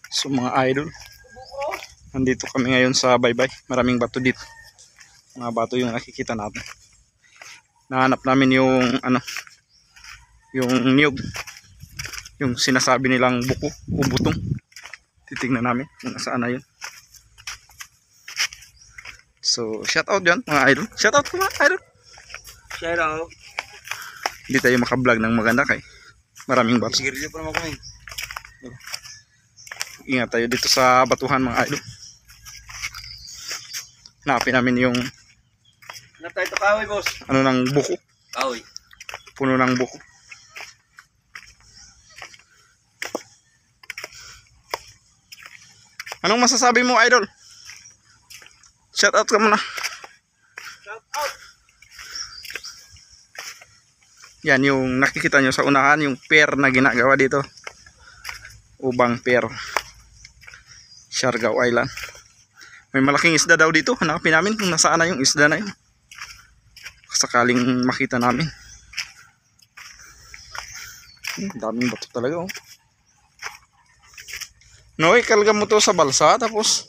So mga idol, nandito kami ngayon sa baybay. Maraming bato dito. Mga bato yung nakikita natin. Nahanap namin yung yung niyog. Yung sinasabi nilang buko o butong. Titingnan namin kung nasaan na yun. So shout out dyan mga idol. Shout out mga idol. Shout out. Hindi tayo makablog ng maganda kay maraming bato. Sigarilyo pa naman kami. Ingat tayo dito sa batuhan mga idol. Hanapin namin yung Hanap tayo ito kahoy, boss. ano ng buko. Kahoy. Puno ng buko. Anong masasabi mo idol? Shout out ka muna. Shout out. Yan yung nakikita nyo sa unahan, yung pier na ginagawa dito. Ubang Pier, Siargao Island. May malaking isda daw dito. Hanapin namin kung nasaan na yung isda na yun. Sakaling makita namin. Daming bato talaga oh. Noy, kalga mo to sa balsa tapos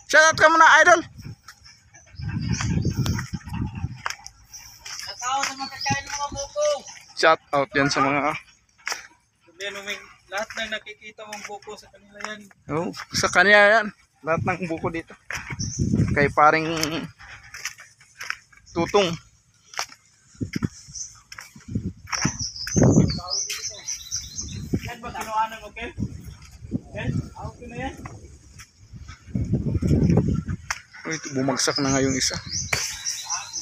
shout out ka muna idol. Shout out sa mga kakain ng mga buko. Shout out yan sa mga Lahat na nakikita mong buko sa kanila yan. oh, sa kanya yan. Lahat ng buko dito. Kay paring Tutong. Yan ba kinuhanan mo, Ken? Ken? Ako na yan. Oh, ito, bumagsak na nga yung isa.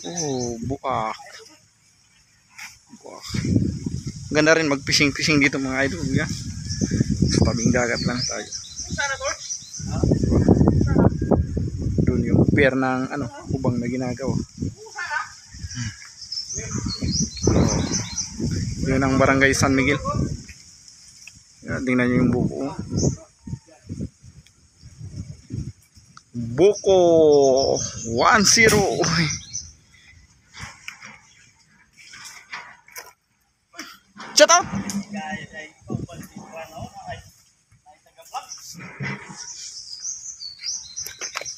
Oh, buak. Buak. Ganda rin mag-fishing dito mga idol. Yan. Sa tabing dagat lang tayo. Sana, Tor? Doon yung pier ng ubang na ginagawa. Oh. Yun ang barangay San Miguel. Yan, tingnan nyo yung buko. Buko 1-0. Shout out.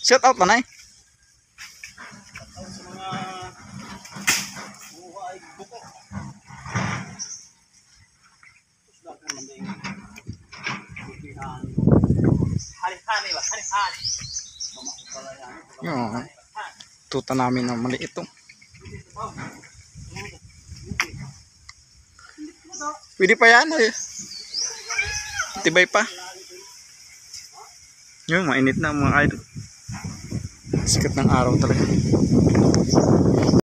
Shout out na yung tuta namin na maliit ito. Pwede pa yan eh. Tibay pa. Yung mainit na mga idol. Sikat ng araw talaga.